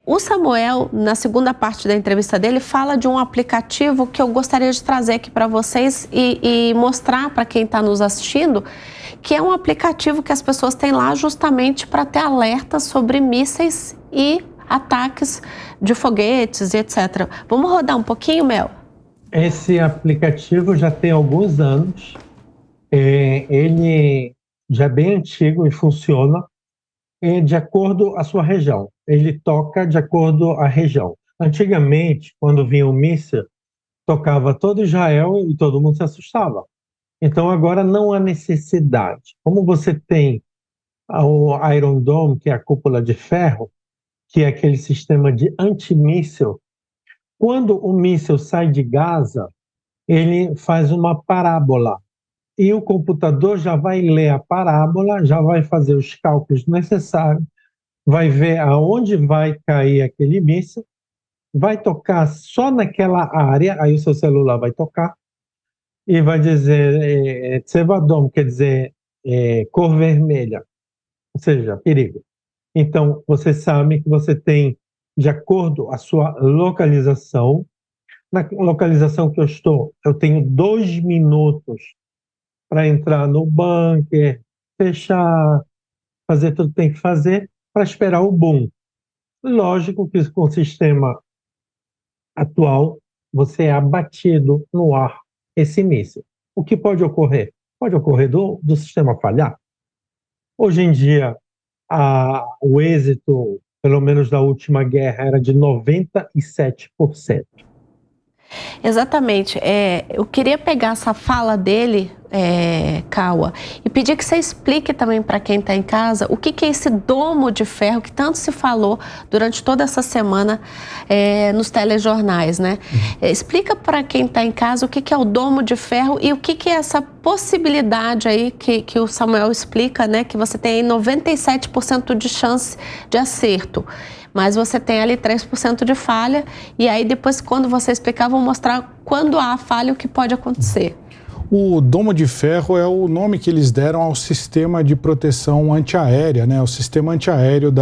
O Samuel, na segunda parte da entrevista dele, fala de um aplicativo que eu gostaria de trazer aqui para vocês e mostrar para quem está nos assistindo, que é um aplicativo que as pessoas têm lá justamente para ter alertas sobre mísseis e ataques de foguetes e etc. Vamos rodar um pouquinho, Mel? Esse aplicativo já tem alguns anos, ele já é bem antigo e funciona de acordo com a sua região. Ele toca de acordo com a região. Antigamente, quando vinha um míssil, tocava todo Israel e todo mundo se assustava. Então, agora não há necessidade. Como você tem o Iron Dome, que é a cúpula de ferro, que é aquele sistema de antimíssil, quando o míssil sai de Gaza, ele faz uma parábola. E o computador já vai ler a parábola, já vai fazer os cálculos necessários, vai ver aonde vai cair aquele míssil, vai tocar só naquela área, aí o seu celular vai tocar, e vai dizer Tsevadom, quer dizer cor vermelha, ou seja, perigo. Então, você sabe que você tem, de acordo com a sua localização, na localização que eu estou, eu tenho 2 minutos para entrar no bunker, fechar, fazer tudo que tem que fazer para esperar o boom. Lógico que com o sistema atual, você é abatido no ar esse míssil. O que pode ocorrer? Pode ocorrer do sistema falhar. Hoje em dia, o êxito, pelo menos da última guerra, era de 97%. Exatamente. Eu queria pegar essa fala dele, Cauã, e pedir que você explique também para quem está em casa o que é esse domo de ferro que tanto se falou durante toda essa semana nos telejornais, né? Explica para quem está em casa o que é o domo de ferro e o que é essa possibilidade aí que o Samuel explica, né? Que você tem aí 97% de chance de acerto. Mas você tem ali 3% de falha, e aí depois, quando você explicar, vou mostrar quando há falha o que pode acontecer. O domo de ferro é o nome que eles deram ao sistema de proteção antiaérea, né? O sistema antiaéreo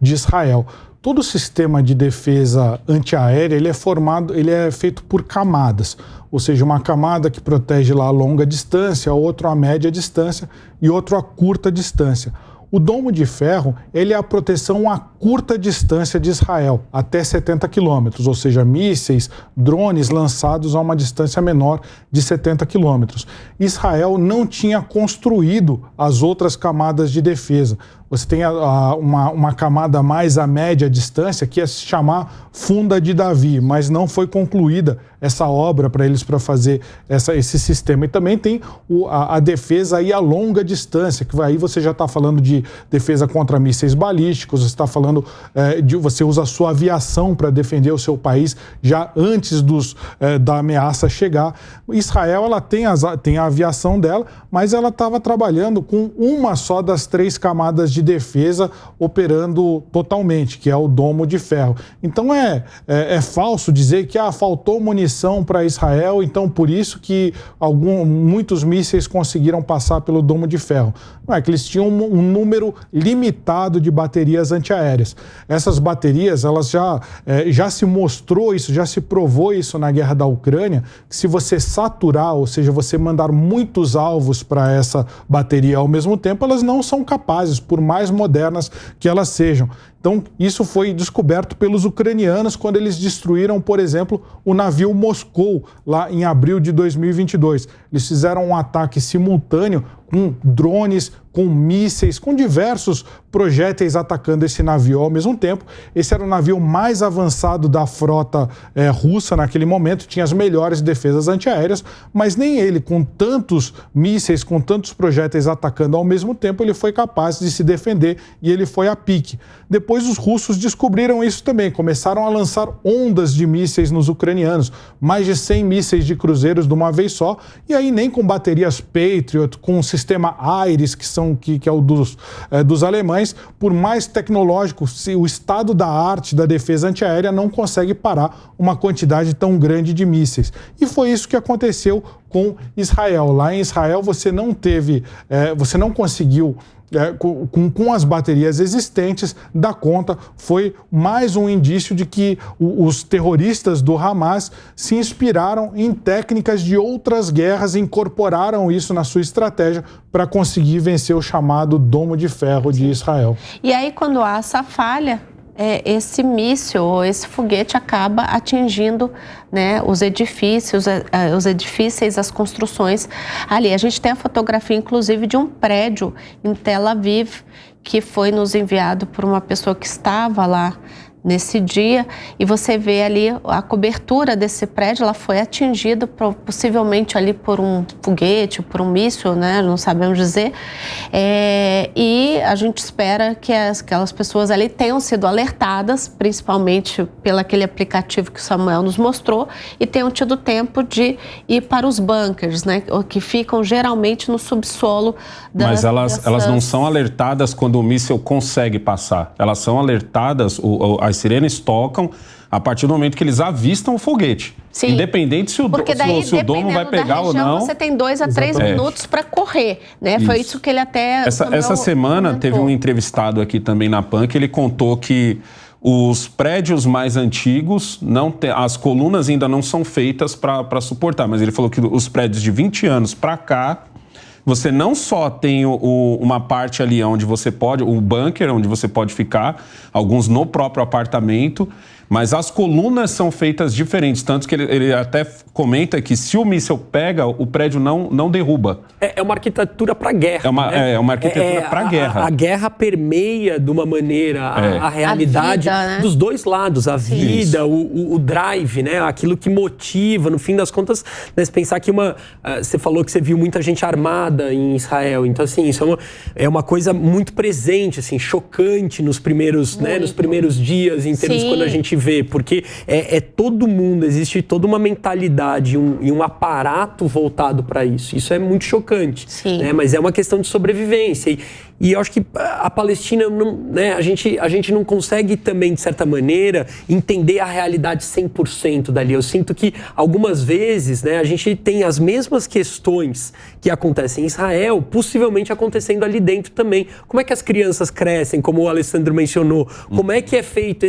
de Israel. Todo o sistema de defesa antiaérea, ele é feito por camadas, ou seja, uma camada que protege lá a longa distância, outro a média distância e outro a curta distância. O domo de ferro, ele é a proteção a curta distância de Israel, até 70 quilômetros, ou seja, mísseis, drones lançados a uma distância menor de 70 quilômetros. Israel não tinha construído as outras camadas de defesa. Você tem uma camada mais à média distância, que ia se chamar Funda de Davi, mas não foi concluída essa obra para eles para fazer esse sistema. E também tem a defesa aí a longa distância, que aí você já está falando de defesa contra mísseis balísticos, você está falando você usa a sua aviação para defender o seu país já antes da ameaça chegar. Israel, ela tem a aviação dela, mas ela estava trabalhando com uma só das 3 camadas de defesa operando totalmente, que é o domo de ferro. Então é falso dizer que faltou munição para Israel, então por isso que muitos mísseis conseguiram passar pelo domo de ferro. Não é que eles tinham um número limitado de baterias antiaéreas. Essas baterias, elas já se mostrou isso, já se provou isso na guerra da Ucrânia, que se você saturar, ou seja, você mandar muitos alvos para essa bateria ao mesmo tempo, elas não são capazes, por mais modernas que elas sejam. Então, isso foi descoberto pelos ucranianos quando eles destruíram, por exemplo, o navio Moscou, lá em abril de 2022. Eles fizeram um ataque simultâneo com drones, com mísseis, com diversos projéteis atacando esse navio ao mesmo tempo. Esse era o navio mais avançado da frota russa naquele momento, tinha as melhores defesas antiaéreas, mas nem ele, com tantos mísseis, com tantos projéteis atacando ao mesmo tempo, ele foi capaz de se defender e ele foi a pique. Depois os russos descobriram isso também, começaram a lançar ondas de mísseis nos ucranianos, mais de 100 mísseis de cruzeiros de uma vez só, e aí nem com baterias Patriot, com o sistema Iris, que é o dos alemães, por mais tecnológico, o estado da arte da defesa antiaérea não consegue parar uma quantidade tão grande de mísseis. E foi isso que aconteceu com Israel. Lá em Israel você não conseguiu com as baterias existentes, dá conta. Foi mais um indício de que os terroristas do Hamas se inspiraram em técnicas de outras guerras e incorporaram isso na sua estratégia para conseguir vencer o chamado Domo de Ferro de Israel. E aí, quando há essa falha, esse míssil ou esse foguete acaba atingindo, né, os edifícios, as construções ali. A gente tem a fotografia, inclusive, de um prédio em Tel Aviv, que foi nos enviado por uma pessoa que estava lá nesse dia, e você vê ali a cobertura desse prédio, ela foi atingida possivelmente ali por um foguete, por um míssil, né? Não sabemos dizer. E a gente espera que aquelas pessoas ali tenham sido alertadas, principalmente pelo aquele aplicativo que o Samuel nos mostrou, e tenham tido tempo de ir para os bunkers, né? Que ficam geralmente no subsolo Mas elas não são alertadas quando o míssil consegue passar. Elas são alertadas, as sirenes tocam a partir do momento que eles avistam o foguete. Sim. Independente se o domo vai pegar região, ou não. Você tem 2 a 3 minutos para correr, né? Foi isso que ele até... Essa semana comentou. Teve um entrevistado aqui também na PAN que ele contou que os prédios mais antigos, as colunas ainda não são feitas para suportar, mas ele falou que os prédios de 20 anos para cá, você não só tem uma parte ali onde você pode, o bunker onde você pode ficar, alguns no próprio apartamento, mas as colunas são feitas diferentes, tanto que ele até comenta que se o míssil pega, o prédio não derruba. É uma arquitetura para guerra. É uma arquitetura para guerra. A guerra permeia de uma maneira a realidade a vida, né? dos dois lados, a vida, o drive, né? Aquilo que motiva, no fim das contas, né? Se pensar que você falou que você viu muita gente armada em Israel, então assim, isso é uma coisa muito presente, assim, chocante nos primeiros dias, em termos quando a gente vê, porque todo mundo, existe toda uma mentalidade e um aparato voltado para isso. Isso é muito chocante, né? Mas é uma questão de sobrevivência. E eu acho que a Palestina, né, a gente não consegue também, de certa maneira, entender a realidade 100% dali. Eu sinto que, algumas vezes, né, a gente tem as mesmas questões que acontecem em Israel, possivelmente acontecendo ali dentro também. Como é que as crianças crescem, como o Alessandro mencionou? Como é que é feito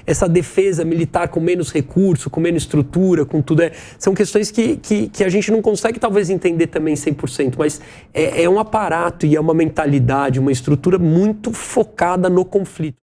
essa defesa militar com menos recurso, com menos estrutura, com tudo? São questões que a gente não consegue, talvez, entender também 100%, mas é um aparato e é uma mentalidade, uma estrutura muito focada no conflito.